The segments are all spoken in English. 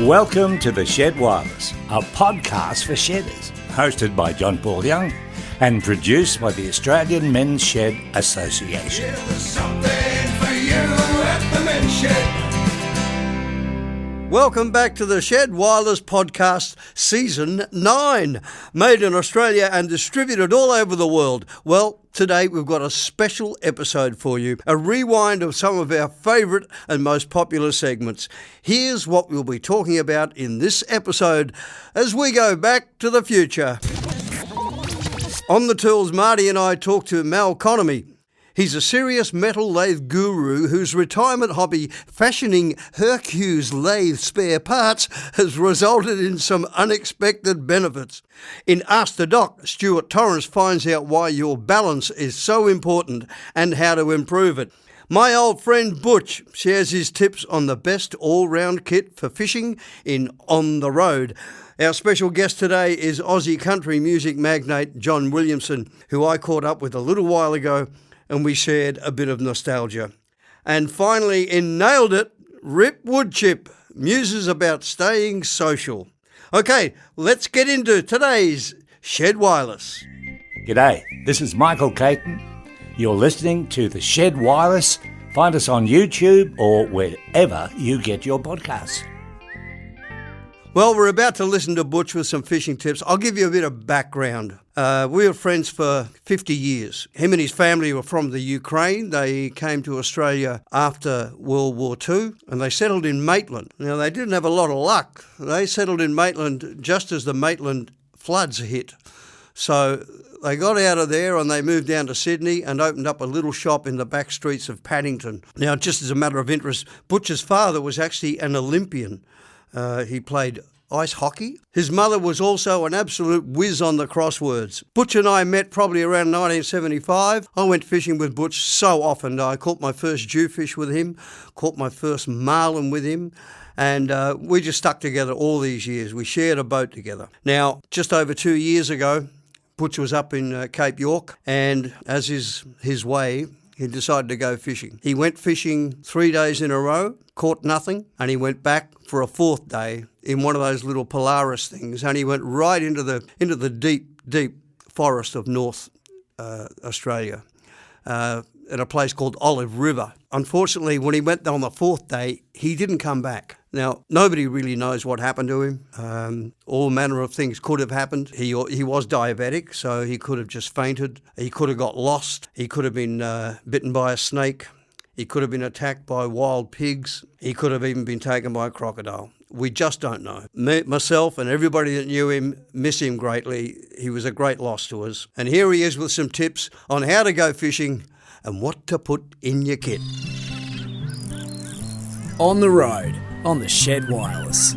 Welcome to The Shed Wireless, a podcast for shedders, hosted by John Paul Young and produced by the Australian Men's Shed Association. Yeah, there's something for you at the Men's Shed. Welcome back to the Shed Wireless Podcast Season 9, made in Australia and distributed all over the world. Well, today we've got a special episode for you, a rewind of some of our favourite and most popular segments. Here's what we'll be talking about in this episode as we go back to the future. On the tools, Marty and I talk to Mal Conomy. He's a serious metal lathe guru whose retirement hobby, fashioning Hercus lathe spare parts, has resulted in some unexpected benefits. In Ask the Doc, Stuart Torrence finds out why your balance is so important and how to improve it. My old friend Butch shares his tips on the best all-round kit for fishing in On the Road. Our special guest today is Aussie country music magnate John Williamson, who I caught up with a little while ago, and we shared a bit of nostalgia. And finally, in Nailed It, Rip Woodchip muses about staying social. Okay, let's get into today's Shed Wireless. G'day, this is Michael Caton. You're listening to The Shed Wireless. Find us on YouTube or wherever you get your podcasts. Well, we're about to listen to Butch with some fishing tips. I'll give you a bit of background. We were friends for 50 years. Him and his family were from the Ukraine. They came to Australia after World War II and they settled in Maitland. Now, they didn't have a lot of luck. They settled in Maitland just as the Maitland floods hit. So they got out of there and they moved down to Sydney and opened up a little shop in the back streets of Paddington. Now, just as a matter of interest, Butch's father was actually an Olympian. He played ice hockey. His mother was also an absolute whiz on the crosswords. Butch and I met probably around 1975. I went fishing with Butch so often. I caught my first jewfish with him, caught my first marlin with him, and we just stuck together all these years. We shared a boat together. Now, just over 2 years ago, Butch was up in Cape York, and as is his way, he decided to go fishing. He went fishing 3 days in a row, caught nothing, and he went back for a fourth day in one of those little Polaris things, and he went right into the deep, deep forest of North Australia, at a place called Olive River. Unfortunately, when he went on the fourth day, he didn't come back. Now, nobody really knows what happened to him. All manner of things could have happened. He was diabetic, so he could have just fainted. He could have got lost. He could have been bitten by a snake. He could have been attacked by wild pigs. He could have even been taken by a crocodile. We just don't know. Myself and everybody that knew him miss him greatly. He was a great loss to us. And here he is with some tips on how to go fishing and what to put in your kit. On the road, on the Shed Wireless.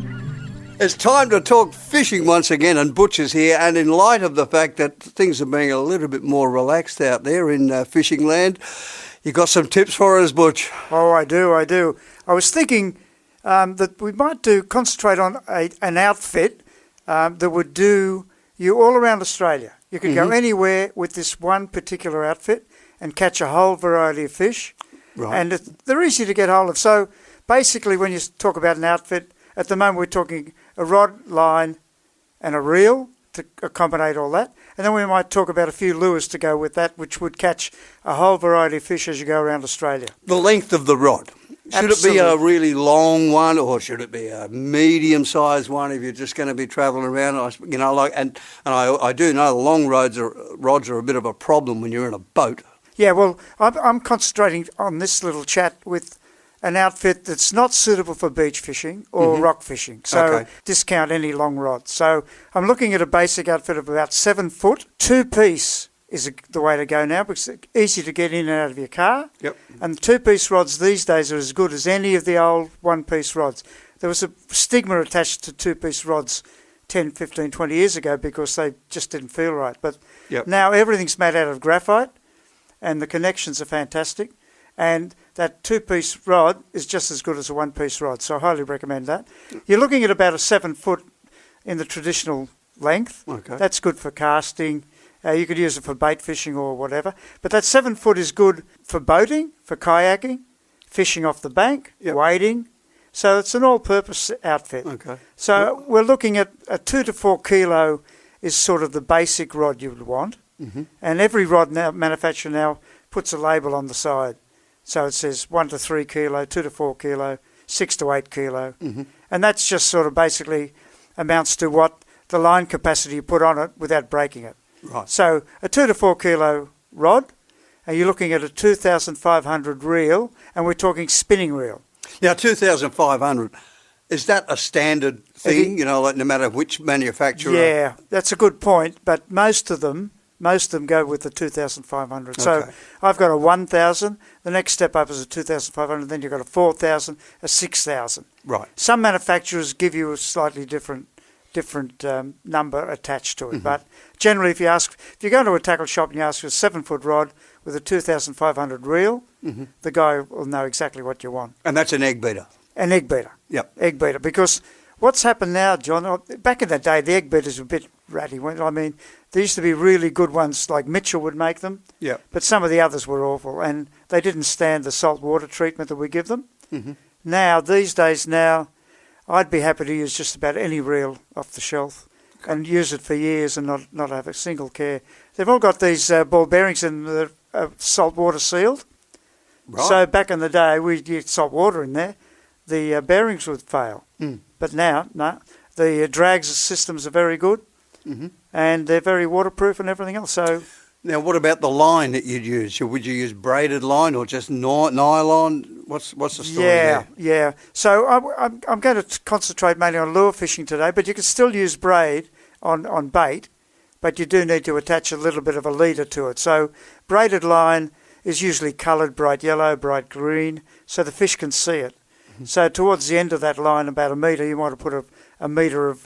It's time to talk fishing once again, and Butch is here. And in light of the fact that things are being a little bit more relaxed out there in fishing land, you got some tips for us, Butch? Oh, I do. I was thinking that we might concentrate on an outfit that would do you all around Australia. You can go anywhere with this one particular outfit and catch a whole variety of fish. Right. And they're easy to get hold of. So basically, when you talk about an outfit, at the moment we're talking a rod, line and a reel to accommodate all that. And then we might talk about a few lures to go with that, which would catch a whole variety of fish as you go around Australia. The length of the rod. Should Absolutely. It be a really long one, or should it be a medium-sized one if you're just going to be travelling around? And I do know the long rods are a bit of a problem when you're in a boat. Yeah, well, I'm concentrating on this little chat with an outfit that's not suitable for beach fishing or rock fishing. So discount any long rod. So I'm looking at a basic outfit of about 7 foot. 2-piece is the way to go now because it's easy to get in and out of your car. Yep. And the 2-piece rods these days are as good as any of the old 1-piece rods. There was a stigma attached to 2-piece rods 10, 15, 20 years ago because they just didn't feel right. But now everything's made out of graphite and the connections are fantastic. And that 2-piece rod is just as good as a 1-piece rod, so I highly recommend that. You're looking at about a 7 foot in the traditional length. Okay. That's good for casting. You could use it for bait fishing or whatever. But that 7 foot is good for boating, for kayaking, fishing off the bank, wading, So it's an all-purpose outfit. Okay. So we're looking at a 2 to 4 kilo is sort of the basic rod you would want. Mm-hmm. And every rod manufacturer now puts a label on the side. So it says 1 to 3 kilo, 2 to 4 kilo, 6 to 8 kilo. Mm-hmm. And that's just sort of basically amounts to what the line capacity you put on it without breaking it. Right. So a 2 to 4 kilo rod, and you're looking at a 2,500 reel, and we're talking spinning reel. Now, 2,500, is that a standard thing, like no matter which manufacturer? Yeah, that's a good point, but most of them go with the 2,500. Okay. So I've got a 1,000, the next step up is a 2,500, then you've got a 4,000, a 6,000. Right. Some manufacturers give you a slightly different number attached to it, but generally if you go to a tackle shop and you ask for a 7-foot rod with a 2,500 reel, the guy will know exactly what you want. And that's an egg beater? An egg beater. Yep. Egg beater. Because what's happened now, John, back in the day, the egg beaters were a bit ratty. I mean, there used to be really good ones, like Mitchell would make them, Yep. but some of the others were awful, and they didn't stand the salt water treatment that we give them. Mm-hmm. Now, these days I'd be happy to use just about any reel off the shelf and use it for years and not have a single care. They've all got these ball bearings in that are salt water sealed. Right. So back in the day, we'd get salt water in there. The bearings would fail. Mm. But now, no. The drags systems are very good, and they're very waterproof and everything else. So now, what about the line that you'd use? Would you use braided line or just nylon? What's the story there? Yeah. So I'm going to concentrate mainly on lure fishing today, but you can still use braid on bait, but you do need to attach a little bit of a leader to it. So braided line is usually coloured bright yellow, bright green, so the fish can see it. Mm-hmm. So towards the end of that line, about 1 metre, you want to put a metre of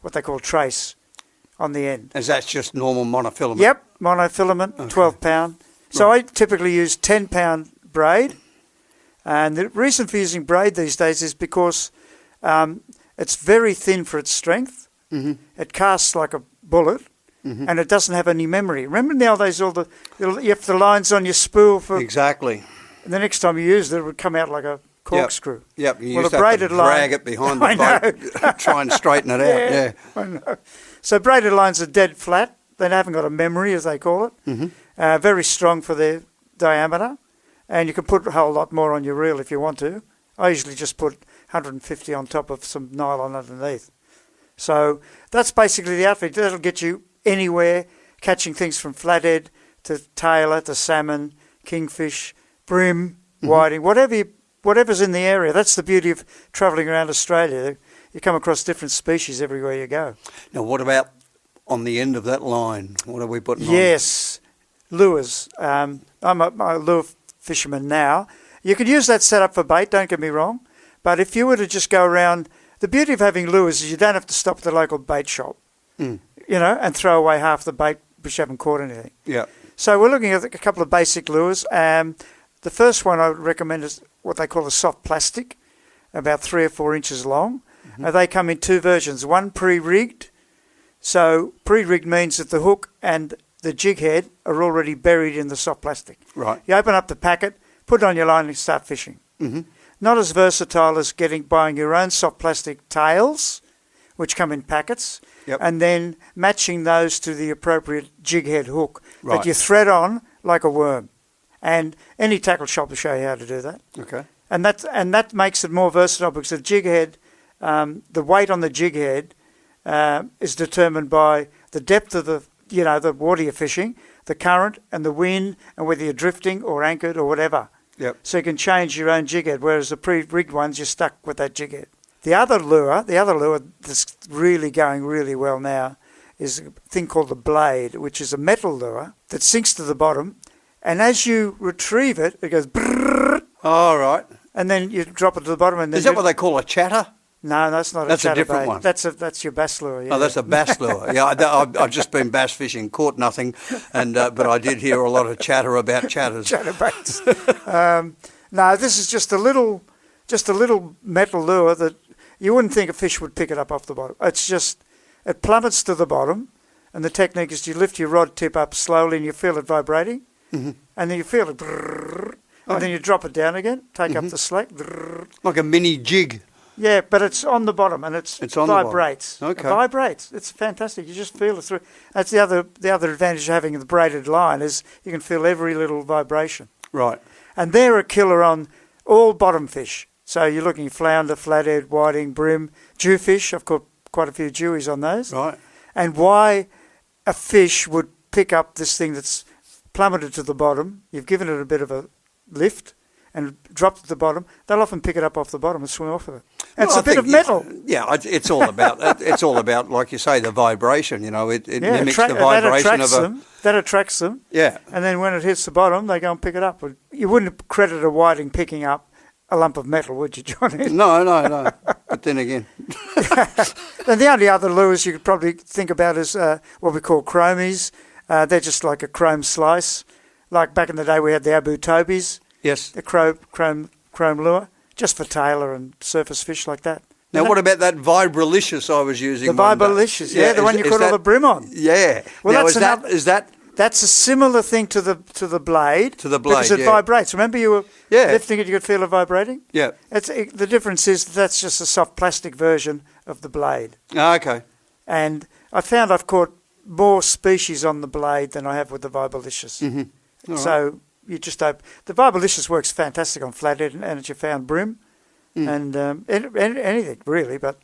what they call trace on the end. Is that just normal monofilament? Yep, monofilament, okay. 12 pound. So I typically use 10 pound braid. And the reason for using braid these days is because it's very thin for its strength. Mm-hmm. It casts like a bullet, and it doesn't have any memory. Remember nowadays you have the lines on your spool for... Exactly. And the next time you used it, it would come out like a corkscrew. Yep. You used to have to drag it behind the boat, try and straighten it out. Yeah. I know. So braided lines are dead flat. They haven't got a memory, as they call it. Very strong for their diameter. And you can put a whole lot more on your reel if you want to. I usually just put 150 on top of some nylon underneath. So that's basically the outfit. That'll get you anywhere, catching things from flathead to tailor to salmon, kingfish, bream, whiting, whatever's in the area. That's the beauty of travelling around Australia. You come across different species everywhere you go. Now, what about on the end of that line? What are we putting on? Yes, lures. I'm a lure fisherman now. You could use that setup for bait, don't get me wrong, but if you were to just go around, the beauty of having lures is you don't have to stop at the local bait shop, and throw away half the bait because you haven't caught anything. Yeah. So we're looking at a couple of basic lures. The first one I would recommend is what they call a soft plastic, about 3 or 4 inches long. They come in 2 versions, one pre-rigged. So pre-rigged means that the hook and the jig head are already buried in the soft plastic. Right. You open up the packet, put it on your line and start fishing. Not as versatile as buying your own soft plastic tails, which come in packets, and then matching those to the appropriate jig head hook that you thread on like a worm. And any tackle shop will show you how to do that. Okay. And that makes it more versatile because the jig head, the weight on the jig head is determined by the depth of the water you're fishing, the current and the wind, and whether you're drifting or anchored or whatever. Yep. So you can change your own jig head, whereas the pre-rigged ones, you're stuck with that jig head. The other lure that's really going really well now is a thing called the blade, which is a metal lure that sinks to the bottom, and as you retrieve it, it goes brrrr. Oh, right. And then you drop it to the bottom. And then is that what they call a chatter? No, that's not that's a chatter. That's a different one. That's your bass lure. Yeah. Oh, that's a bass lure. Yeah, I've just been bass fishing, caught nothing, and but I did hear a lot of chatter about chatters. Chatterbaits. No, this is just a little metal lure that you wouldn't think a fish would pick it up off the bottom. It plummets to the bottom, and the technique is you lift your rod tip up slowly and you feel it vibrating, and then you feel it, brrr, and then you drop it down again, take up the slack. Like a mini jig. Yeah, but it's on the bottom and it on vibrates. The bottom. Okay. It vibrates. It's fantastic. You just feel it through. That's the other advantage of having the braided line is you can feel every little vibration. Right. And they're a killer on all bottom fish. So you're looking at flounder, flathead, whiting, bream, jewfish. I've caught quite a few jewies on those. Right. And why a fish would pick up this thing that's plummeted to the bottom, you've given it a bit of a lift and dropped it to the bottom, they'll often pick it up off the bottom and swim off with it. And it's a bit of metal. Yeah, it's all about, like you say, the vibration. You know, it mimics the vibration of a. That attracts them. Yeah. And then when it hits the bottom, they go and pick it up. You wouldn't credit a whiting picking up a lump of metal, would you, Johnny? No. But then again. And the only other lures you could probably think about is what we call chromies. They're just like a chrome slice. Like back in the day, we had the Abu Tobis. Yes. The chrome lure, just for tailor and surface fish like that. Now, what about that Vibralicious I was using? The Vibralicious, the one you put all the brim on. Yeah. Well, now, is that? That's a similar thing to the blade. To the blade, because it vibrates. Remember, you were lifting it, you could feel it vibrating. Yeah. The difference is that's just a soft plastic version of the blade. Oh, okay. And I found I've caught more species on the blade than I have with the Vibralicious. Mm-hmm. So you just open. The Vibralicious works fantastic on flathead and you found brim and anything really, but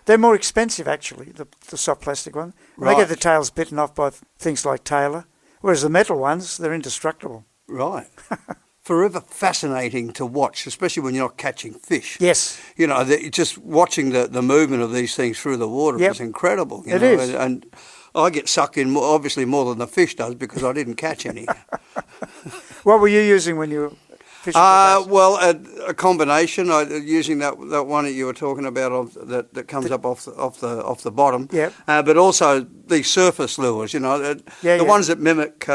they're more expensive actually. The soft plastic one. They get the tails bitten off by things like tailor, whereas the metal ones they're indestructible. Right. Forever fascinating to watch, especially when you're not catching fish. Yes. You know, just watching the movement of these things through the water is incredible. It is. And I get sucked in, obviously, more than the fish does because I didn't catch any. What were you using when you were fishing? Well, a combination. Using that one that you were talking about that comes up off the bottom. Yep. But also the surface lures. You know, the ones that mimic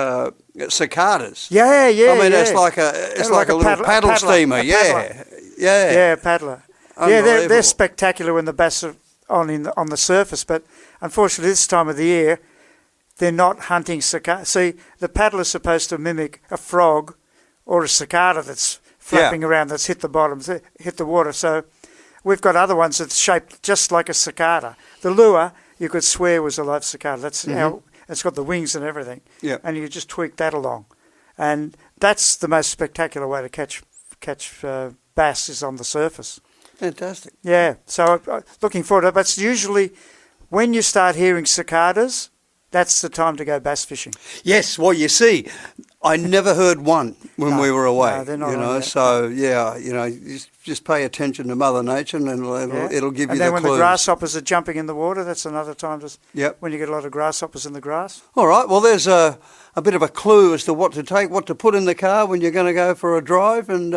cicadas. Yeah. I mean, it's like a little paddle steamer. Yeah, paddler. Yeah, they're spectacular when the bass are on the surface, but unfortunately this time of the year they're not hunting cicada. See, the paddler's supposed to mimic a frog or a cicada that's flapping around, that's hit the bottom, hit the water. So we've got other ones that's shaped just like a cicada. The lure, you could swear was a live cicada. That's how it's got the wings and everything. Yeah. And you just tweak that along. And that's the most spectacular way to catch bass is on the surface. Fantastic. Yeah, so looking forward to it. But it's usually when you start hearing cicadas, that's the time to go bass fishing. Yes, well, you see, I never heard one when we were away. No, they're not so just pay attention to Mother Nature and it'll give you the clues. And then when the grasshoppers are jumping in the water, that's another time when you get a lot of grasshoppers in the grass. All right, well, there's a bit of a clue as to what to take, what to put in the car when you're going to go for a drive, and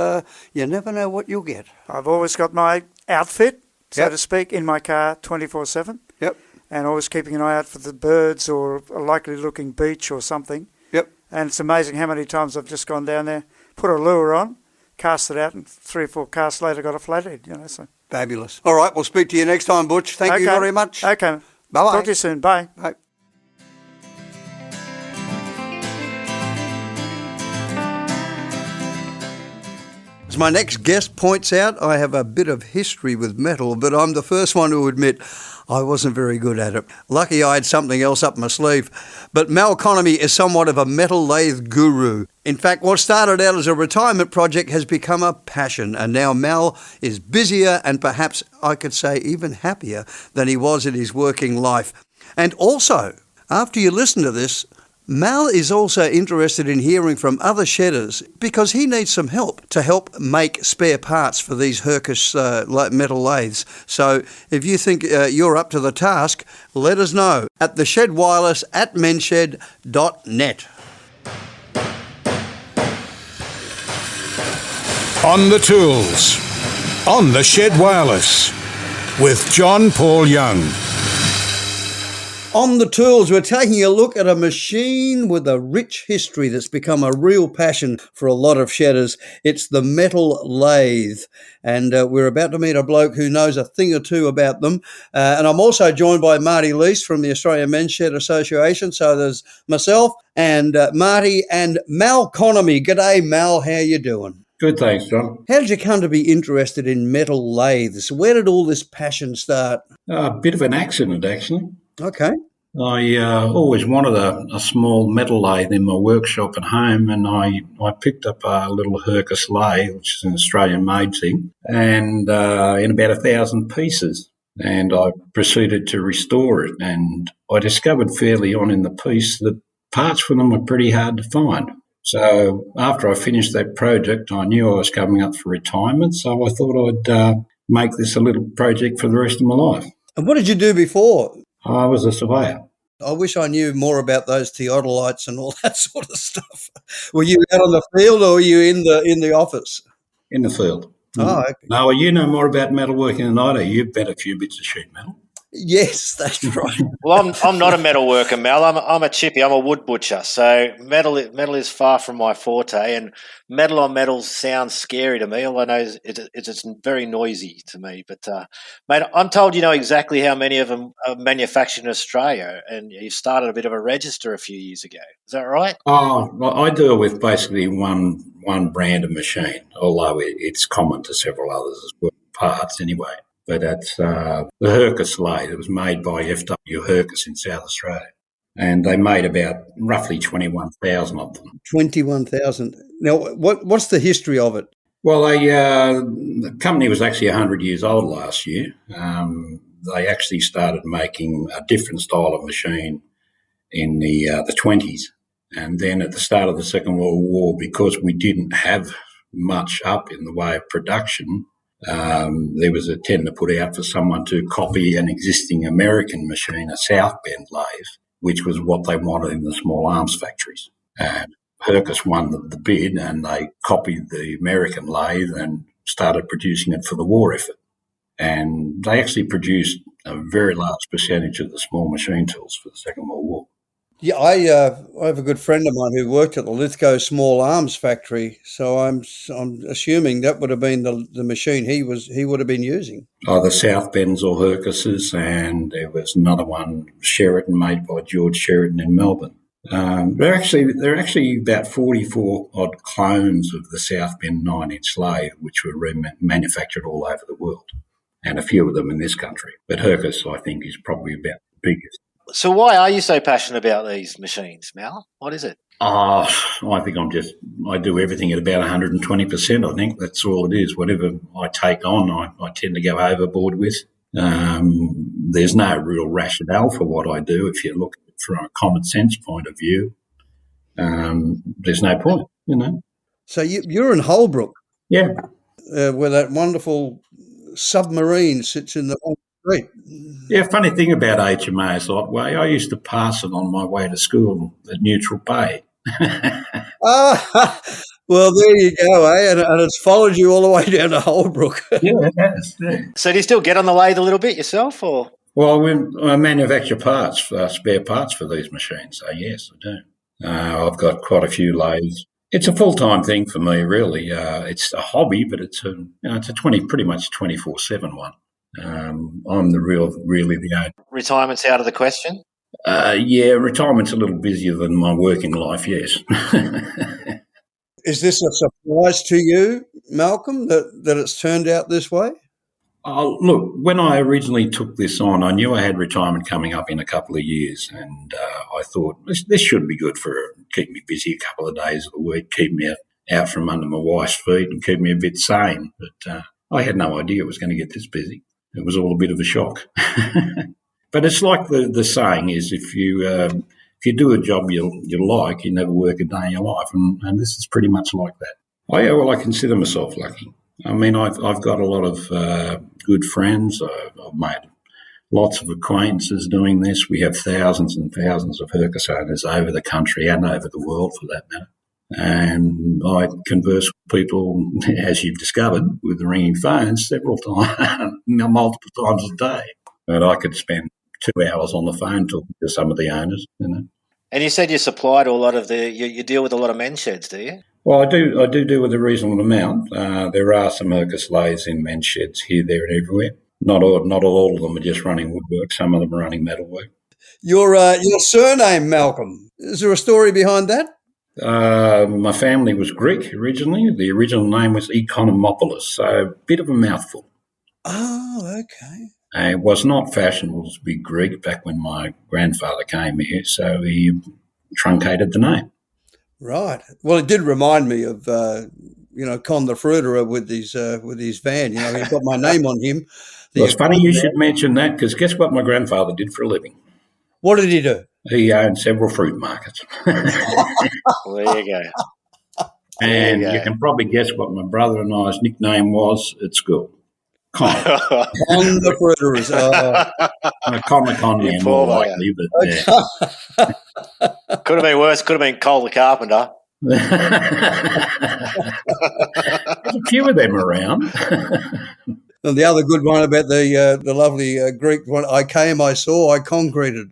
you never know what you'll get. I've always got my outfit, so to speak, in my car 24/7. Yep. And always keeping an eye out for the birds or a likely-looking beach or something. Yep. And it's amazing how many times I've just gone down there, put a lure on, cast it out, and 3 or 4 casts later got a flathead. So fabulous. All right, we'll speak to you next time, Butch. Thank you very much. Okay. Bye-bye. Talk to you soon. Bye. Bye. As my next guest points out, I have a bit of history with metal, but I'm the first one to admit I wasn't very good at it. Lucky I had something else up my sleeve. But Mal Conomy is somewhat of a metal lathe guru. In fact, what started out as a retirement project has become a passion, and now Mal is busier and perhaps I could say even happier than he was in his working life. And also, after you listen to this, Mal is also interested in hearing from other shedders because he needs some help to help make spare parts for these Hercus metal lathes. So if you think you're up to the task, let us know at theshedwireless@menshed.net. On the tools, on the Shed Wireless, with John Paul Young. On the tools, we're taking a look at a machine with a rich history that's become a real passion for a lot of shedders. It's the metal lathe. And we're about to meet a bloke who knows a thing or two about them. And I'm also joined by Marty Lease from the Australian Men's Shed Association. So there's myself and Marty and Mal Conomy. G'day, Mal. How you doing? Good, thanks, John. How did you come to be interested in metal lathes? Where did all this passion start? A bit of an accident, actually. Okay. I always wanted a small metal lathe in my workshop at home, and I picked up a little Hercus lathe, which is an Australian-made thing, and in about 1,000 pieces. And I proceeded to restore it, and I discovered fairly on in the piece that parts for them were pretty hard to find. So after I finished that project, I knew I was coming up for retirement, so I thought I'd make this a little project for the rest of my life. And what did you do before? I was a surveyor. I wish I knew more about those theodolites and all that sort of stuff. Were you out on the field or were you in the office? In the field. Oh, okay. No, you know more about metalworking than I do. You've bet a few bits of sheet metal. Yes, that's right. Well, I'm not a metal worker, Mal. I'm a chippy. I'm a wood butcher. So metal is far from my forte, and metal on metal sounds scary to me. All I know is it's very noisy to me. But mate, I'm told you know exactly how many of them are manufactured in Australia, and you started a bit of a register a few years ago. Is that right? Oh, well, I deal with basically one brand of machine, although it's common to several others as well, parts anyway. But that's the Hercus lathe. It was made by F.W. Hercus in South Australia. And they made about roughly 21,000 of them. 21,000. Now, what's the history of it? Well, the company was actually 100 years old last year. They actually started making a different style of machine in the 20s. And then at the start of the Second World War, because we didn't have much up in the way of production, there was a tender put out for someone to copy an existing American machine, a South Bend lathe, which was what they wanted in the small arms factories. And Hercus won the bid, and they copied the American lathe and started producing it for the war effort. And they actually produced a very large percentage of the small machine tools for the Second World War. Yeah, I have a good friend of mine who worked at the Lithgow Small Arms Factory, so I'm assuming that would have been the machine he would have been using. Oh, the South Bends or Hercuses, and there was another one, Sheraton, made by George Sheraton in Melbourne. There are actually about 44 odd clones of the South Bend 9-inch lathe, which were manufactured all over the world, and a few of them in this country. But Hercus, I think, is probably about the biggest. So why are you so passionate about these machines, Mal? What is it? I think I do everything at about 120%. I think that's all it is. Whatever I take on, I tend to go overboard with. There's no real rationale for what I do. If you look at it from a common sense point of view, there's no point, you know. So you're in Holbrook. Yeah. Where that wonderful submarine sits in the street. Yeah, funny thing about HMAS Otway, I used to pass it on my way to school at Neutral Bay. Well, there you go, eh? And it's followed you all the way down to Holbrook. Yeah, it has. Yeah. So do you still get on the lathe a little bit yourself, or? Well, I manufacture parts, spare parts for these machines, so yes, I do. I've got quite a few lathes. It's a full-time thing for me, really. It's a hobby, but it's a pretty much 24/7 one. I'm really the owner. Retirement's out of the question? Yeah, retirement's a little busier than my working life, yes. Is this a surprise to you, Malcolm, that it's turned out this way? Oh, look, when I originally took this on, I knew I had retirement coming up in a couple of years, and I thought this should be good for keep me busy a couple of days of the week, keep me out from under my wife's feet and keep me a bit sane. But I had no idea it was going to get this busy. It was all a bit of a shock. But it's like the saying is, if you do a job you like, you never work a day in your life, and this is pretty much like that. I consider myself lucky. I mean, I've got a lot of good friends. I've made lots of acquaintances doing this. We have thousands and thousands of Hercus owners over the country and over the world, for that matter. And I converse with people, as you've discovered, with the ringing phones several times, multiple times a day. But I could spend 2 hours on the phone talking to some of the owners, you know. And you said you supply to a lot of you deal with a lot of men's sheds, do you? Well, I do deal with a reasonable amount. There are some Hercus lathes in men's sheds here, there, and everywhere. Not all of them are just running woodwork. Some of them are running metalwork. Your surname, Malcolm, is there a story behind that? My family was Greek originally. The original name was Economopoulos, so a bit of a mouthful. Oh, okay. It was not fashionable to be Greek back when my grandfather came here, so he truncated the name. Right. Well, it did remind me of Con the Fruiterer with his van. He got my name on him. Well, it's funny you should mention that, because guess what my grandfather did for a living? What did he do? He owned several fruit markets. There you go. And you can probably guess what my brother and I's nickname was at school. Con. Con the Fruiterers. Con the con man, more likely, but yeah. Could have been worse. Could have been Cole the Carpenter. There's a few of them around. And the other good one about the lovely Greek one, I came, I saw, I concreted.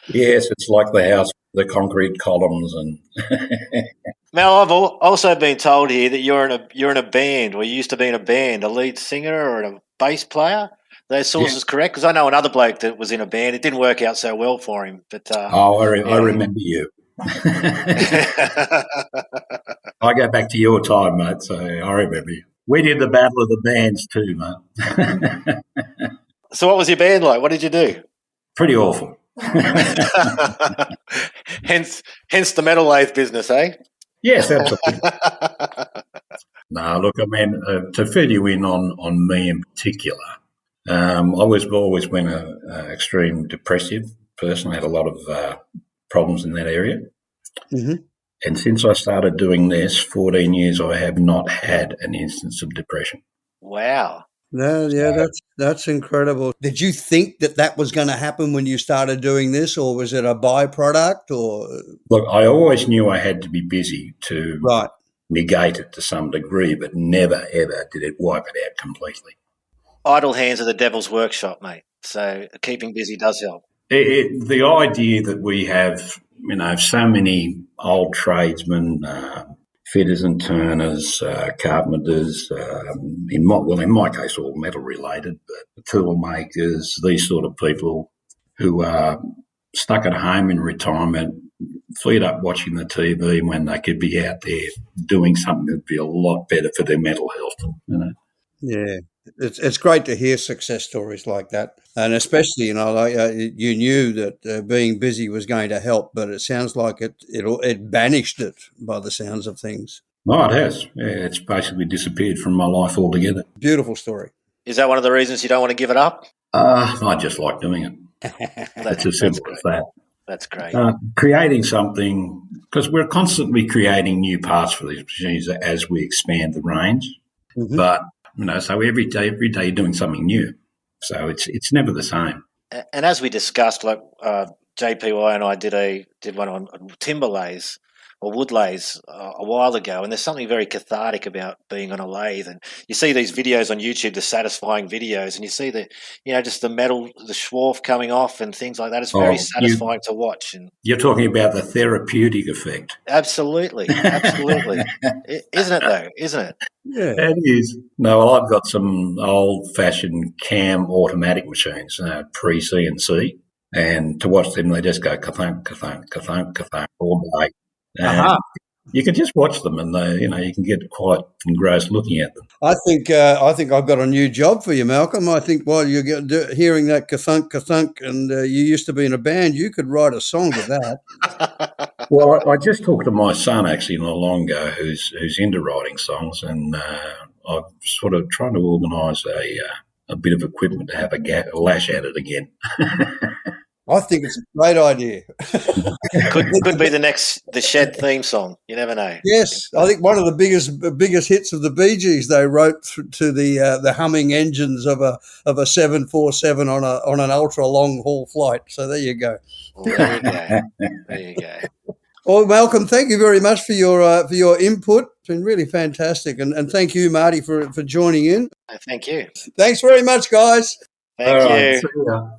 Yes, it's like the house, the concrete columns, and Mal, I've also been told here that you're in a band, or you used to be in a band, a lead singer or a bass player. Are those sources correct? Because I know another bloke that was in a band. It didn't work out so well for him. But I remember you. I go back to your time, mate, so I remember you. We did the Battle of the Bands too, mate. So what was your band like? What did you do? Pretty awful. Hence the metal lathe business, eh? Yes, absolutely. No, look, I mean, to fill you in on me in particular, I was always been an extreme depressive person. I had a lot of problems in that area. Mm-hmm. And since I started doing this, 14 years, I have not had an instance of depression. Wow. No, yeah, that's incredible. Did you think that was going to happen when you started doing this, or was it a byproduct? Or look, I always knew I had to be busy to negate it to some degree, but never, ever did it wipe it out completely. Idle hands are the devil's workshop, mate. So keeping busy does help. The idea that we have, so many old tradesmen, fitters and turners, carpenters, in my case, all metal related, but tool makers, these sort of people who are stuck at home in retirement, fed up watching the TV when they could be out there doing something that would be a lot better for their mental health. Yeah. It's great to hear success stories like that, and especially you knew that being busy was going to help, but it sounds like it banished it by the sounds of things. Oh, it has. Yeah, it's basically disappeared from my life altogether. Beautiful story. Is that one of the reasons you don't want to give it up? I just like doing it. That's as simple as that. That's great. Creating something, because we're constantly creating new parts for these machines as we expand the range, but so every day you're doing something new. So it's never the same. And as we discussed, like JPY and I did one on timber lathes or wood lathes a while ago, and there's something very cathartic about being on a lathe. And you see these videos on YouTube, the satisfying videos, and you see just the metal, the schwarf coming off and things like that. It's very satisfying to watch. And you're talking about the therapeutic effect. Absolutely. Isn't it though? Isn't it? Yeah, it is. No, well, I've got some old-fashioned cam automatic machines, pre-CNC, and to watch them, they just go ka-thunk, ka-thunk, ka-thunk, ka-thunk all day. You can just watch them, and you can get quite engrossed looking at them. I think I've got a new job for you, Malcolm. I think while you're hearing that ka-thunk, ka-thunk, and you used to be in a band, you could write a song with that. Well, I just talked to my son actually not long ago, who's into writing songs, and I'm sort of trying to organise a bit of equipment to have a lash at it again. I think it's a great idea. Could be the Shed theme song. You never know. Yes, I think one of the biggest hits of the Bee Gees they wrote to the humming engines of a 747 on an ultra long haul flight. So there you go. Well, there you go. Well, Malcolm, thank you very much for your input. It's been really fantastic, and thank you, Marty, for joining in. Thank you. Thanks very much, guys. Thank you. See ya.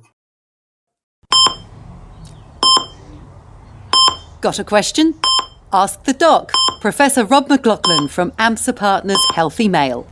Got a question? Ask the doc. Professor Rob McLaughlin from AMSA Partners Healthy Male.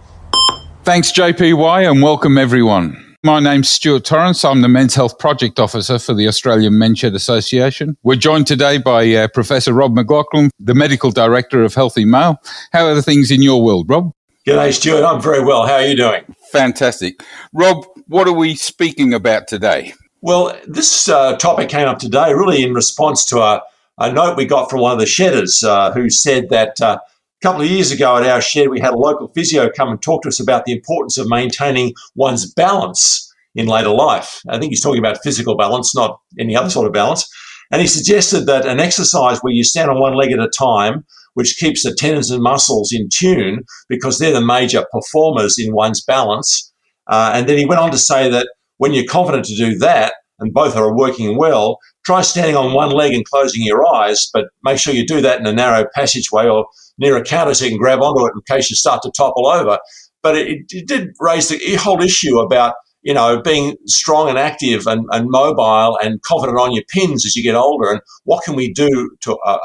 Thanks, JPY, and welcome everyone. My name's Stuart Torrence. I'm the Men's Health Project Officer for the Australian Men's Shed Association. We're joined today by Professor Rob McLaughlin, the Medical Director of Healthy Male. How are the things in your world, Rob? G'day, Stuart. I'm very well. How are you doing? Fantastic. Rob, what are we speaking about today? Well, this topic came up today really in response to a note we got from one of the shedders who said that a couple of years ago at our shed, we had a local physio come and talk to us about the importance of maintaining one's balance in later life. I think he's talking about physical balance, not any other sort of balance. And he suggested that an exercise where you stand on one leg at a time, which keeps the tendons and muscles in tune because they're the major performers in one's balance. And then he went on to say that when you're confident to do that, and both are working well, try standing on one leg and closing your eyes, but make sure you do that in a narrow passageway or near a counter so you can grab onto it in case you start to topple over. But it did raise the whole issue about, being strong and active and mobile and confident on your pins as you get older. And what can we do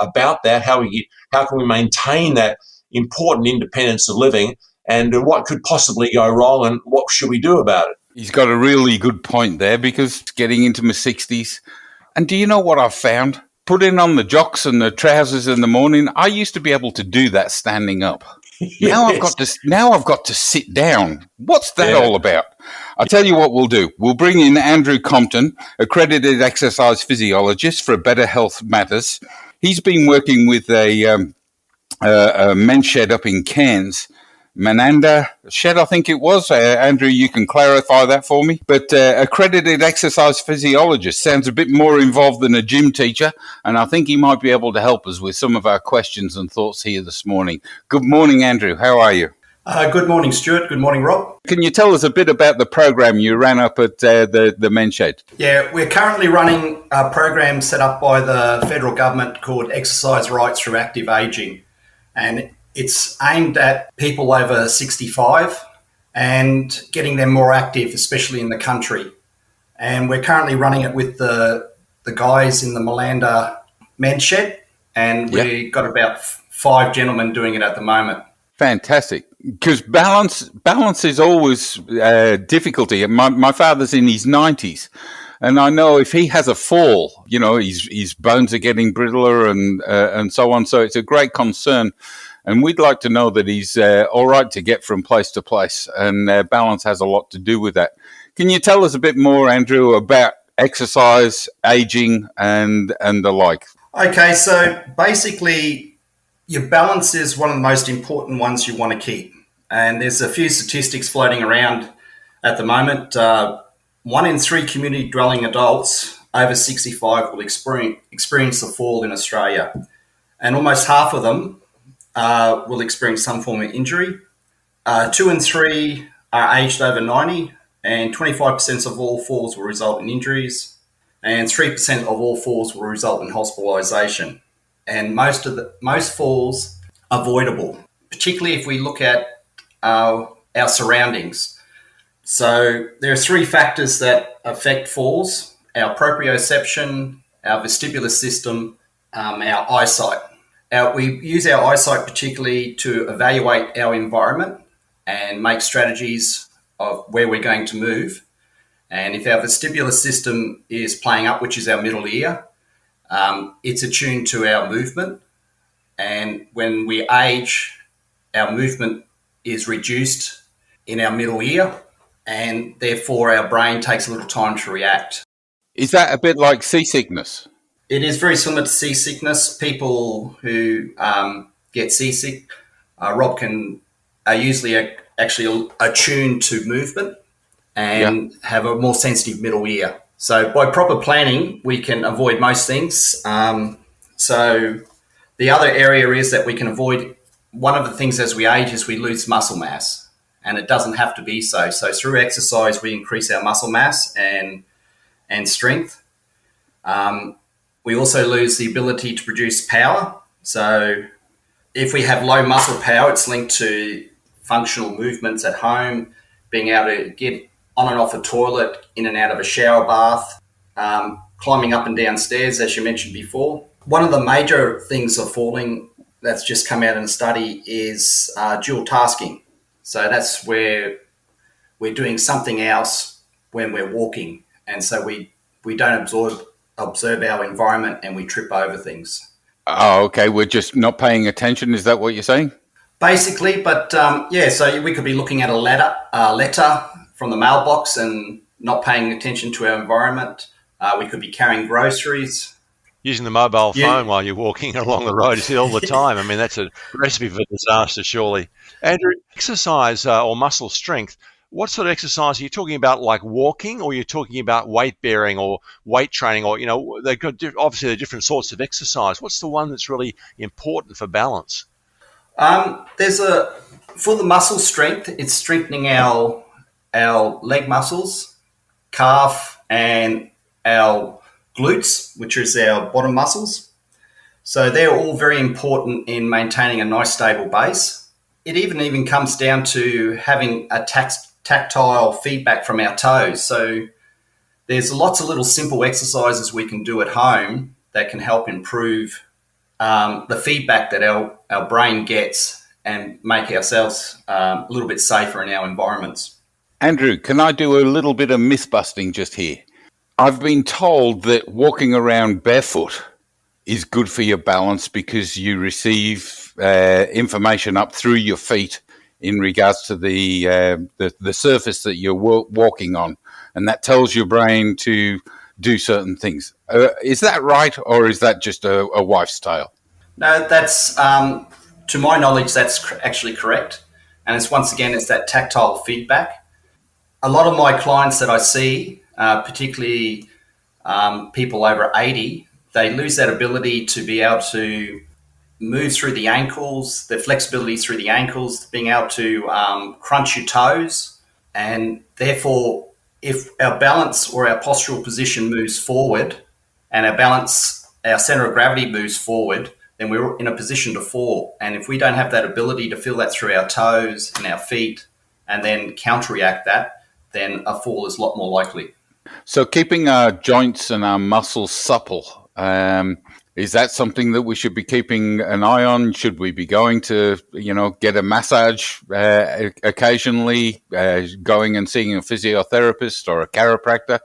about that? How can we maintain that important independence of living? And what could possibly go wrong? And what should we do about it? He's got a really good point there because getting into my 60s. And do you know what I've found? Putting on the jocks and the trousers in the morning, I used to be able to do that standing up. Yes. Now I've got to sit down. What's that all about? I'll tell you what we'll do. We'll bring in Andrew Compton, accredited exercise physiologist for Better Health Matters. He's been working with a men's shed up in Cairns, Mananda Shed, I think it was. Andrew, you can clarify that for me. But accredited exercise physiologist sounds a bit more involved than a gym teacher, and I think he might be able to help us with some of our questions and thoughts here this morning. Good morning, Andrew. How are you? Good morning, Stuart. Good morning, Rob. Can you tell us a bit about the program you ran up at the men's shed? Yeah, we're currently running a program set up by the federal government called Exercise Rights Through Active Ageing, and it's aimed at people over 65 and getting them more active, especially in the country. And we're currently running it with the guys in the Malanda men's shed, and we've got about 5 gentlemen doing it at the moment. Fantastic. Because balance is always difficulty. My father's in his 90s. And I know if he has a fall, his bones are getting brittler and so on. So it's a great concern. And we'd like to know that he's all right to get from place to place, and balance has a lot to do with that. Can you tell us a bit more, Andrew, about exercise, aging, and the like? Okay, so basically, your balance is one of the most important ones you want to keep. And there's a few statistics floating around at the moment. 1 in 3 community dwelling adults over 65 will experience a fall in Australia. And almost half of them will experience some form of injury. 2 in 3 are aged over 90, and 25% of all falls will result in injuries, and 3% of all falls will result in hospitalisation. And most falls are avoidable, particularly if we look at our surroundings. So there are 3 factors that affect falls: our proprioception, our vestibular system, our eyesight. We use our eyesight particularly to evaluate our environment and make strategies of where we're going to move. And if our vestibular system is playing up, which is our middle ear, it's attuned to our movement. And when we age, our movement is reduced in our middle ear, and therefore our brain takes a little time to react. Is that a bit like seasickness? It is very similar to seasickness. People who get seasick, Rob, are usually actually attuned to movement and have a more sensitive middle ear. So by proper planning, we can avoid most things. So the other area is that we can avoid, one of the things as we age is we lose muscle mass, and it doesn't have to be so. So through exercise, we increase our muscle mass and strength. We also lose the ability to produce power. So if we have low muscle power, it's linked to functional movements at home, being able to get on and off a toilet, in and out of a shower bath, climbing up and down stairs, as you mentioned before. One of the major things of falling that's just come out in a study is dual tasking. So that's where we're doing something else when we're walking, and so we don't observe our environment, and we trip over things. Oh, okay. We're just not paying attention. Is that what you're saying? Basically, but so we could be looking at a letter from the mailbox and not paying attention to our environment. We could be carrying groceries. Using the mobile phone while you're walking along the road, you see all the time. I mean, that's a recipe for disaster, surely. Andrew, exercise or muscle strength, what sort of exercise are you talking about, like walking, or you're talking about weight bearing or weight training, or, they've got obviously there are different sorts of exercise. What's the one that's really important for balance? For the muscle strength, it's strengthening our leg muscles, calf, and our glutes, which is our bottom muscles. So they're all very important in maintaining a nice stable base. It even comes down to having a tactile feedback from our toes. So there's lots of little simple exercises we can do at home that can help improve the feedback that our brain gets and make ourselves a little bit safer in our environments. Andrew, can I do a little bit of myth busting just here? I've been told that walking around barefoot is good for your balance because you receive information up through your feet in regards to the surface that you're walking on, and that tells your brain to do certain things. Is that right, or is that just a wife's tale? No, that's to my knowledge, that's actually correct, and it's that tactile feedback. A lot of my clients that I see, particularly people over 80, they lose that ability to be able to move through the ankles, the flexibility through the ankles, being able to crunch your toes. And therefore, if our balance or our postural position moves forward and our center of gravity moves forward, then we're in a position to fall. And if we don't have that ability to feel that through our toes and our feet and then counteract that, then a fall is a lot more likely. So keeping our joints and our muscles supple, is that something that we should be keeping an eye on? Should we be going to, get a massage occasionally, going and seeing a physiotherapist or a chiropractor?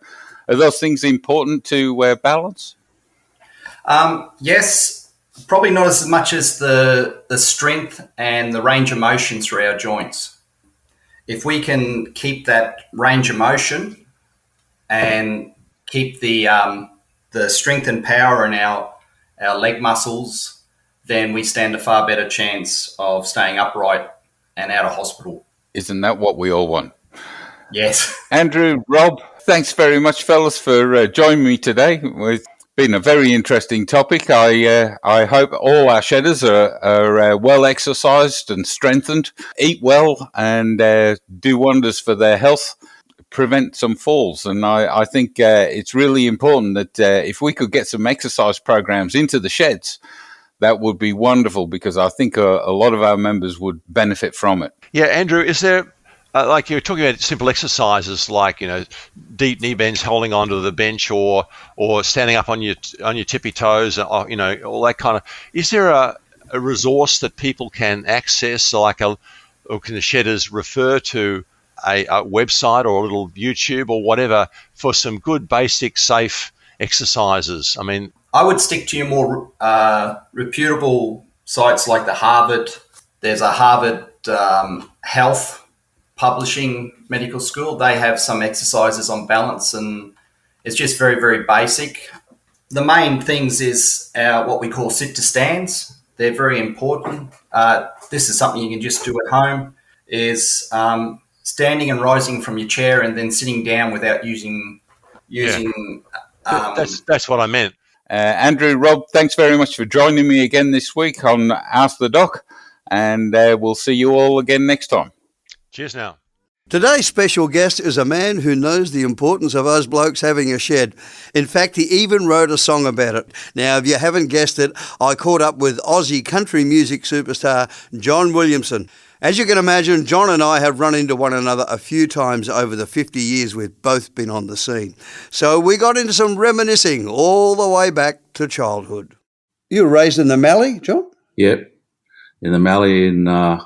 Are those things important to balance? Yes, probably not as much as the strength and the range of motion through our joints. If we can keep that range of motion and keep the strength and power in our leg muscles, then we stand a far better chance of staying upright and out of hospital. Isn't that what we all want? Yes. Andrew, Rob, thanks very much, fellas, for joining me today. It's been a very interesting topic. I hope all our shedders are well exercised and strengthened, eat well, and do wonders for their health, prevent some falls. And I think it's really important that if we could get some exercise programs into the sheds, that would be wonderful, because I think a lot of our members would benefit from it. Yeah, Andrew, is there, like you were talking about simple exercises like, deep knee bends, holding onto the bench, or standing up on your tippy toes, all that kind of, is there a resource that people can access, or can the shedders refer to a website or a little YouTube or whatever for some good, basic, safe exercises? I mean, I would stick to your more reputable sites like the Harvard. There's a Harvard Health Publishing Medical School. They have some exercises on balance, and it's just very, very basic. The main things is what we call sit to stands. They're very important. This is something you can just do at home, is standing and rising from your chair and then sitting down without using. That's what I meant. Andrew, Rob, thanks very much for joining me again this week on Ask the Doc, and we'll see you all again next time. Cheers now. Today's special guest is a man who knows the importance of us blokes having a shed. In fact, he even wrote a song about it. Now, if you haven't guessed it, I caught up with Aussie country music superstar John Williamson. As you can imagine, John and I have run into one another a few times over the 50 years we've both been on the scene. So we got into some reminiscing all the way back to childhood. You were raised in the Mallee, John? Yep, in the Mallee, in a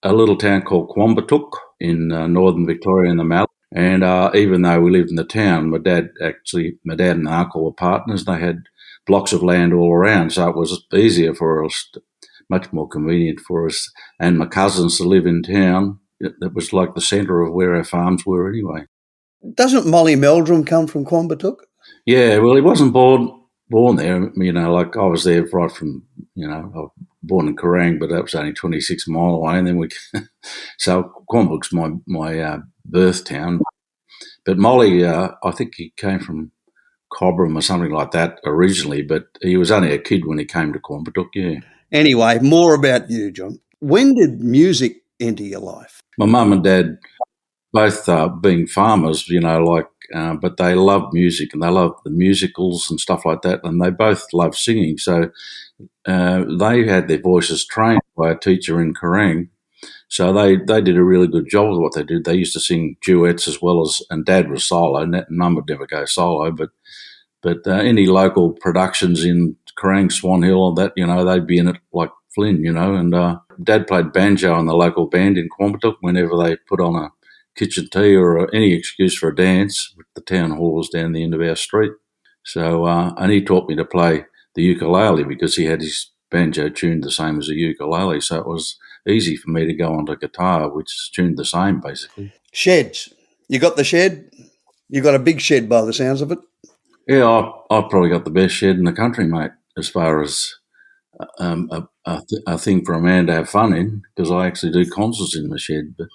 little town called Quambatook in northern Victoria in the Mallee. And even though we lived in the town, my dad and uncle were partners. They had blocks of land all around, so it was easier for us, much more convenient for us and my cousins to live in town. It was like the centre of where our farms were anyway. Doesn't Molly Meldrum come from Quambatook? Yeah, well, he wasn't born there. You know, like I was there right from, I was born in Kerrang, but that was only 26 mile away. And then so Quambatook's my birth town. But Molly, I think he came from Cobram or something like that originally, but he was only a kid when he came to Quambatook, yeah. Anyway, more about you, John. When did music enter your life? My mum and dad both being farmers, but they loved music and they loved the musicals and stuff like that, and they both loved singing. So they had their voices trained by a teacher in Kerrang. So they did a really good job with what they did. They used to sing duets as well as, and Dad was solo. Mum would never go solo, but any local productions in Kerrang, Swan Hill, or that, they'd be in it like Flynn, and Dad played banjo in the local band in Quambatook whenever they put on a kitchen tea or any excuse for a dance. The town hall was down the end of our street. So, and he taught me to play the ukulele because he had his banjo tuned the same as a ukulele. So it was easy for me to go onto guitar, which is tuned the same, basically. Sheds. You got the shed? You got a big shed by the sounds of it? Yeah, I've probably got the best shed in the country, mate, as far as a thing for a man to have fun in, because I actually do concerts in the shed. But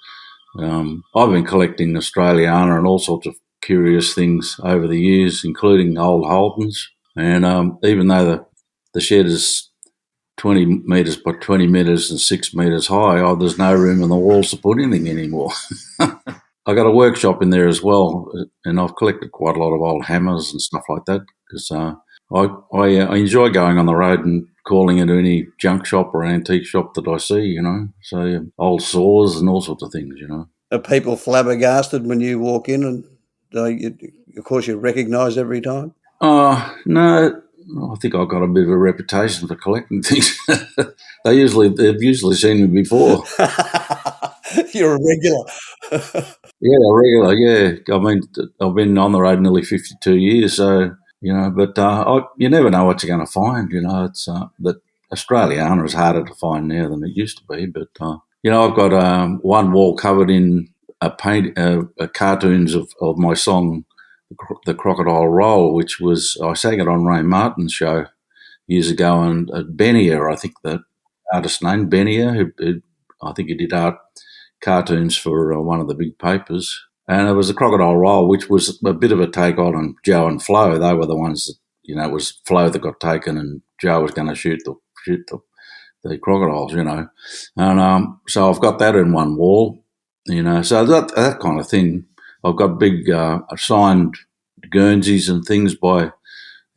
I've been collecting Australiana and all sorts of curious things over the years, including old Holdens. And even though the shed is 20 metres by 20 metres and 6 metres high, there's no room in the walls to put anything anymore. I got a workshop in there as well, and I've collected quite a lot of old hammers and stuff like that because I enjoy going on the road and calling into any junk shop or antique shop that I see, so old saws and all sorts of things, Are people flabbergasted when you walk in and, of course, you recognise every time? No, I think I've got a bit of a reputation for collecting things. They've usually seen me before. You're a regular. Yeah, a regular, yeah. I mean, I've been on the road nearly 52 years, so, but you never know what you're going to find, It's that Australiana is harder to find now than it used to be, but, I've got one wall covered in cartoons of my song, The Crocodile Roll, which I sang it on Ray Martin's show years ago, and Benier, I think the artist name, Benier, who I think he did cartoons for one of the big papers. And it was The Crocodile Roll, which was a bit of a take on Joe and Flo. They were the ones that, it was Flo that got taken and Joe was going to shoot the crocodiles, And so I've got that in one wall, so that kind of thing. I've got big signed Guernseys and things by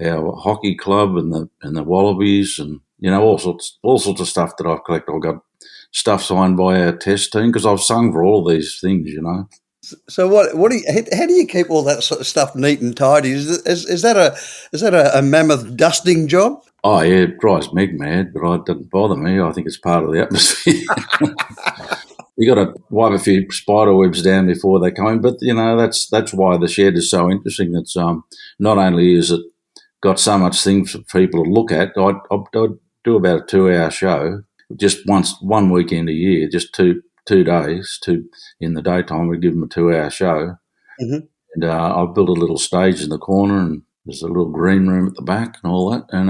our hockey club and the Wallabies and, all sorts of stuff that I've collected. I've got stuff signed by our test team because I've sung for all these things, So how do you keep all that sort of stuff neat and tidy? Is that a mammoth dusting job? Oh yeah, it drives Meg mad, but it doesn't bother me. I think it's part of the atmosphere. You got to wipe a few spider webs down before they come in, but that's why the shed is so interesting. It's not only is it got so much things for people to look at. I do about a 2-hour show, just one weekend a year, just two days. In the daytime, we give them a 2-hour show, and I've built a little stage in the corner, and there's a little green room at the back and all that, and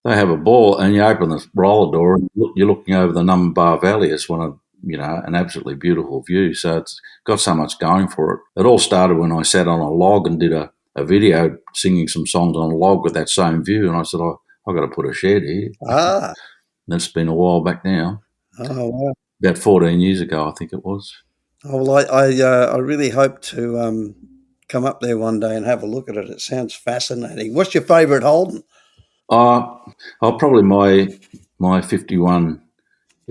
they have a ball. And you open the roller door, and you're looking over the Numbaa Valley. It's one of an absolutely beautiful view. So it's got so much going for it. It all started when I sat on a log and did a video singing some songs on a log with that same view, and I said, I've got to put a shed here. That's been a while back now. Oh, wow. About 14 years ago, I think it was. Oh, well, I really hope to come up there one day and have a look at it. It sounds fascinating. What's your favourite Holden? Probably my 51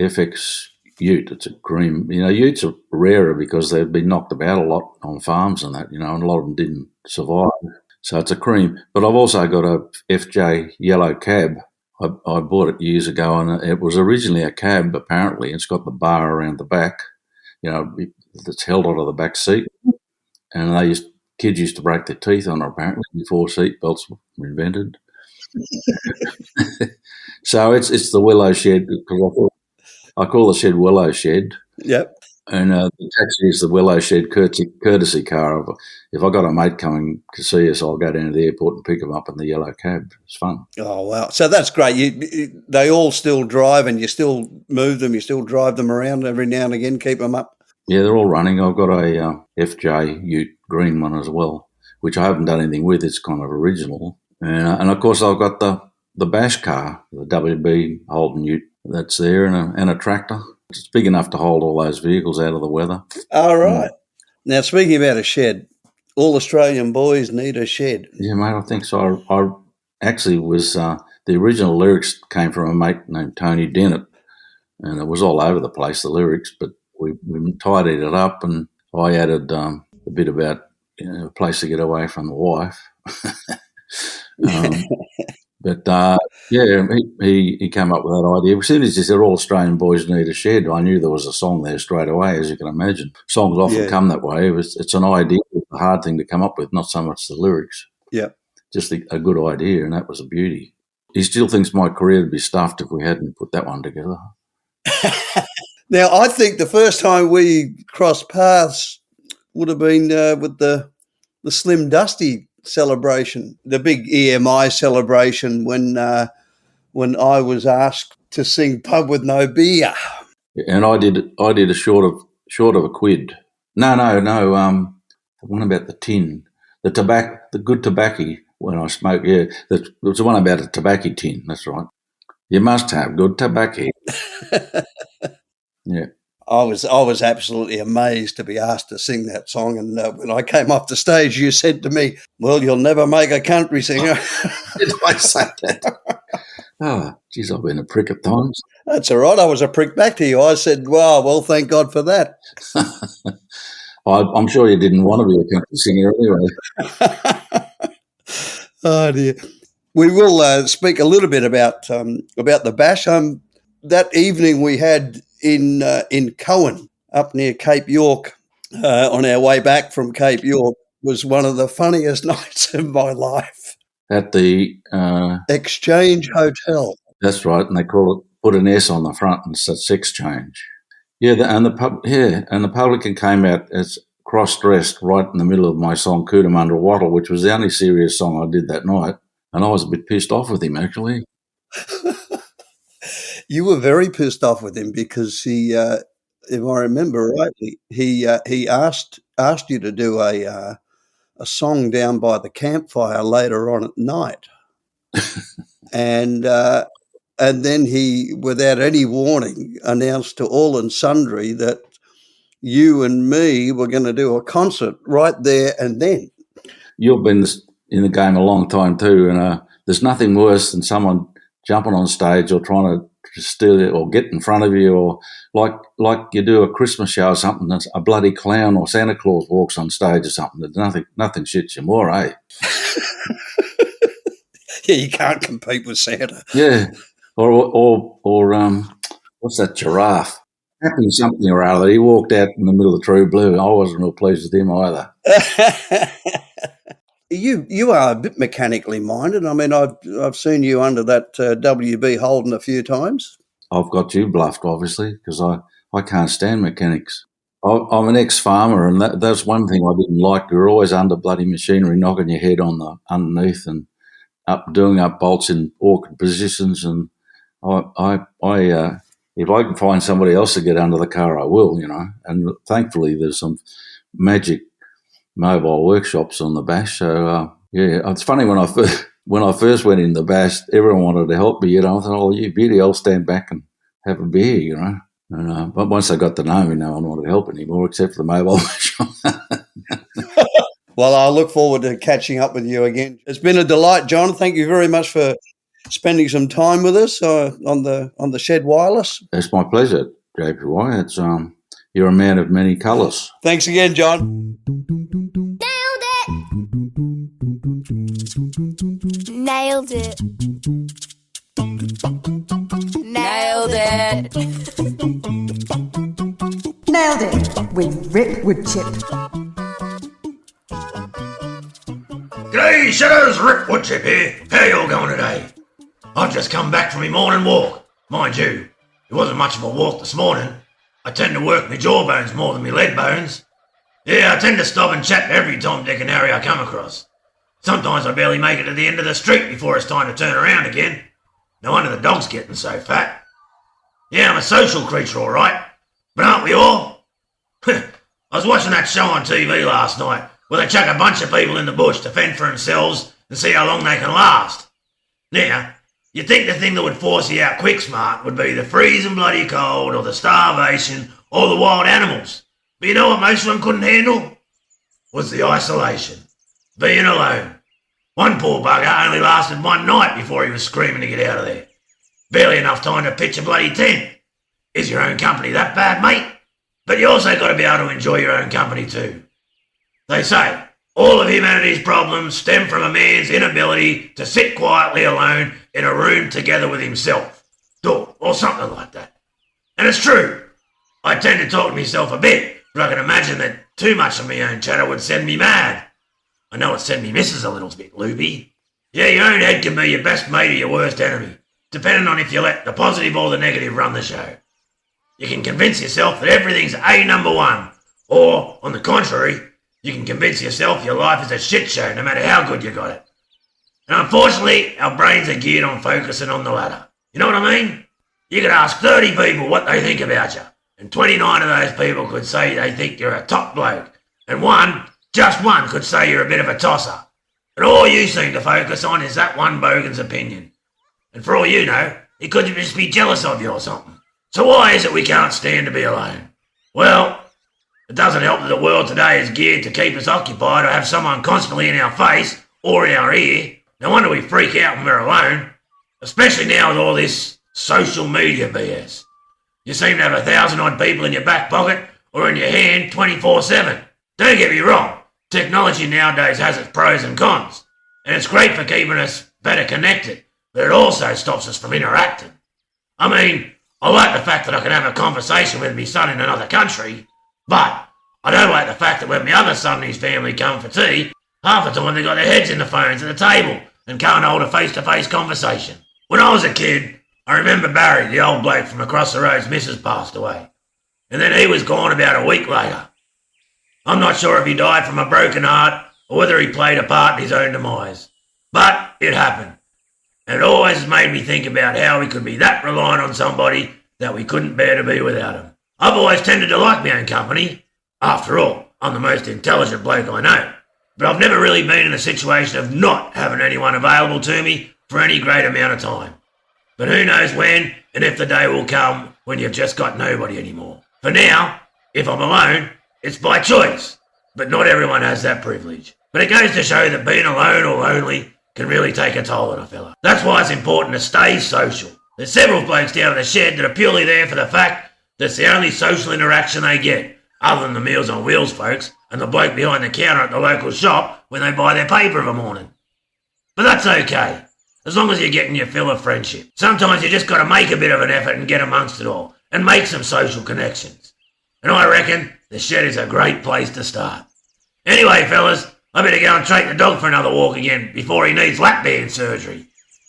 FX ute. It's a cream. Utes are rarer because they've been knocked about a lot on farms and that, and a lot of them didn't survive. So it's a cream. But I've also got a FJ yellow cab. I bought it years ago, and it was originally a cab, apparently. It's got the bar around the back, that's held onto the back seat. and kids used to break their teeth on it apparently before seatbelts were invented. So it's the Willow Shed, because I call the shed Willow Shed. Yep. And the taxi is the Willow Shed courtesy car. If I got a mate coming to see us, I'll go down to the airport and pick them up in the yellow cab. It's fun. Oh, wow. So that's great. They all still drive, and you still move them, you still drive them around every now and again, keep them up? Yeah, they're all running. I've got a FJ Ute green one as well, which I haven't done anything with. It's kind of original. And of course, I've got the bash car, the WB Holden Ute that's there, and a tractor. It's big enough to hold all those vehicles out of the weather. All right. Now, speaking about a shed, all Australian boys need a shed. Yeah, mate, I think so. I actually was, the original lyrics came from a mate named Tony Dennett, and it was all over the place, the lyrics, but we tidied it up, and I added a bit about a place to get away from the wife. But yeah, he came up with that idea. As soon as he said all Australian boys need a shed, I knew there was a song there straight away, as you can imagine. Songs often come that way. It's an idea, a hard thing to come up with, not so much the lyrics. Yeah. Just a good idea, and that was a beauty. He still thinks my career would be stuffed if we hadn't put that one together. Now, I think the first time we crossed paths would have been with the Slim Dusty celebration, the big EMI celebration when I was asked to sing "Pub with No Beer," and I did a short of a quid. No. The one about the tin, the good tobacco when I smoke. Yeah, it was the one about a tobacco tin. That's right. You must have good tobacco. Yeah. I was absolutely amazed to be asked to sing that song, and when I came off the stage, you said to me, "Well, you'll never make a country singer." Did I say that? Oh, geez, I've been a prick at times. That's all right. I was a prick back to you. I said, "Wow, well, thank God for that." I'm sure you didn't want to be a country singer anyway. Oh dear. We will speak a little bit about the bash. That evening we had in Cohen, up near Cape York, on our way back from Cape York, was one of the funniest nights of my life. At the Exchange Hotel. That's right, and they put an S on the front and says Exchange. Yeah, and the publican came out as cross-dressed right in the middle of my song Cootamundra Wattle, which was the only serious song I did that night, and I was a bit pissed off with him actually. You were very pissed off with him because he, if I remember rightly, he asked you to do a song down by the campfire later on at night, and then he, without any warning, announced to all and sundry that you and me were going to do a concert right there and then. You've been in the game a long time too, and there's nothing worse than someone jumping on stage or trying to steal it or get in front of you, or like you do a Christmas show or something, that's a bloody clown or Santa Claus walks on stage or something. There's nothing shits you more, eh? Yeah, you can't compete with Santa. Yeah, or what's that giraffe? Happened something or other. He walked out in the middle of True Blue. I wasn't real pleased with him either. You are a bit mechanically minded. I mean, I've seen you under that WB Holden a few times. I've got you bluffed, obviously, because I can't stand mechanics. I'm an ex-farmer, and that's one thing I didn't like. You're always under bloody machinery, knocking your head on the underneath and doing up bolts in awkward positions. And if I can find somebody else to get under the car, I will, you know. And thankfully, there's some magic mobile workshops on the bash. So yeah, it's funny when I first went in the bash, everyone wanted to help me. You know, I thought, "Oh, you beauty, I'll stand back and have a beer," you know. And, but once they got to know me, no one wanted to help anymore except for the mobile workshop. Well, I look forward to catching up with you again. It's been a delight, John. Thank you very much for spending some time with us on the Shed Wireless. It's my pleasure, JPY. It's you're a man of many colours. Thanks again, John. Nailed it. Nailed it. Nailed it with Rick Woodchip. G'day, Shadows, Rip Woodchip here. How you all going today? I've just come back from my morning walk. Mind you, it wasn't much of a walk this morning. I tend to work my jawbones more than my leg bones. Yeah, I tend to stop and chat to every Tom, Dick and Harry I come across. Sometimes I barely make it to the end of the street before it's time to turn around again. No wonder the dog's getting so fat. Yeah, I'm a social creature, all right. But aren't we all? I was watching that show on TV last night where they chuck a bunch of people in the bush to fend for themselves and see how long they can last. Now, you'd think the thing that would force you out quick smart would be the freezing bloody cold or the starvation or the wild animals. But you know what most of them couldn't handle? Was the isolation. Being alone. One poor bugger only lasted one night before he was screaming to get out of there. Barely enough time to pitch a bloody tent. Is your own company that bad, mate? But you also got to be able to enjoy your own company too. They say all of humanity's problems stem from a man's inability to sit quietly alone in a room together with himself. Or something like that. And it's true. I tend to talk to myself a bit, but I can imagine that too much of my own chatter would send me mad. I know it send me missus a little bit loopy. Yeah, your own head can be your best mate or your worst enemy, depending on if you let the positive or the negative run the show. You can convince yourself that everything's number one, or, on the contrary, you can convince yourself your life is a shit show no matter how good you got it. And unfortunately, our brains are geared on focusing on the latter. You know what I mean? You could ask 30 people what they think about you, and 29 of those people could say they think you're a top bloke, and just one could say you're a bit of a tosser. And all you seem to focus on is that one bogan's opinion. And for all you know, he could just be jealous of you or something. So why is it we can't stand to be alone? Well, it doesn't help that the world today is geared to keep us occupied or have someone constantly in our face or in our ear. No wonder we freak out when we're alone, especially now with all this social media BS. You seem to have 1,000 odd people in your back pocket or in your hand 24/7. Don't get me wrong, technology nowadays has its pros and cons, and it's great for keeping us better connected, but it also stops us from interacting. I mean, I like the fact that I can have a conversation with my son in another country, but I don't like the fact that when my other son and his family come for tea, half the time they've got their heads in the phones at the table and can't hold a face-to-face conversation. When I was a kid, I remember Barry, the old bloke from across the road's missus passed away, and then he was gone about a week later. I'm not sure if he died from a broken heart or whether he played a part in his own demise, but it happened. And it always made me think about how we could be that reliant on somebody that we couldn't bear to be without him. I've always tended to like my own company. After all, I'm the most intelligent bloke I know. But I've never really been in a situation of not having anyone available to me for any great amount of time. But who knows when and if the day will come when you've just got nobody anymore. For now, if I'm alone, it's by choice. But not everyone has that privilege. But it goes to show that being alone or lonely can really take a toll on a fella. That's why it's important to stay social. There's several blokes down at the shed that are purely there for the fact that it's the only social interaction they get, other than the Meals on Wheels folks and the bloke behind the counter at the local shop when they buy their paper of a morning. But that's okay, as long as you're getting your fill of friendship. Sometimes you just got to make a bit of an effort and get amongst it all, and make some social connections. And I reckon the shed is a great place to start. Anyway, fellas, I better go and take the dog for another walk again before he needs lap band surgery.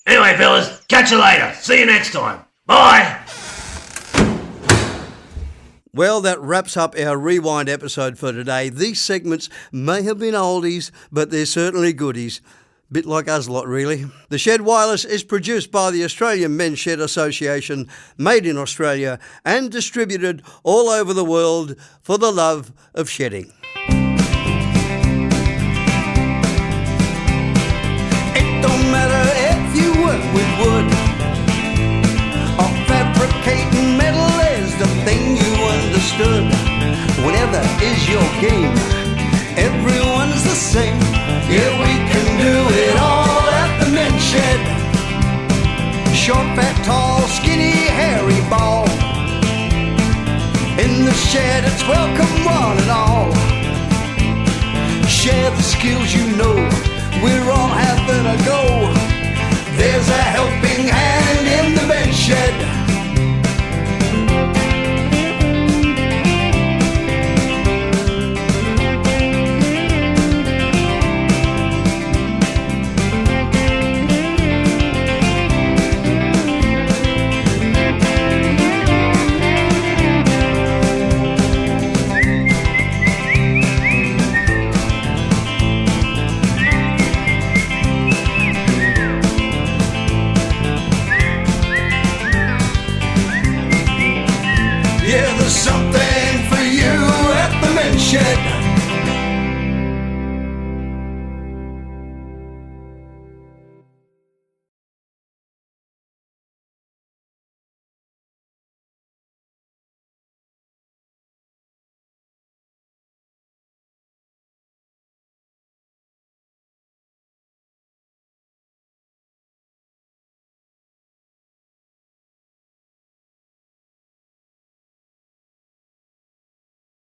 Anyway, fellas, catch you later. See you next time. Bye. Well, that wraps up our Rewind episode for today. These segments may have been oldies, but they're certainly goodies. Bit like us lot, really. The Shed Wireless is produced by the Australian Men's Shed Association, made in Australia and distributed all over the world for the love of shedding. It don't matter if you work with wood or fabricating metal is the thing you understood. Whatever is your game, everyone's the same. Yeah, we can do it all at the men's shed. Short, fat, tall, skinny, hairy, bald. In the shed, it's welcome one and all. Share the skills you know, we're all having a go. There's a helping hand in the men's shed.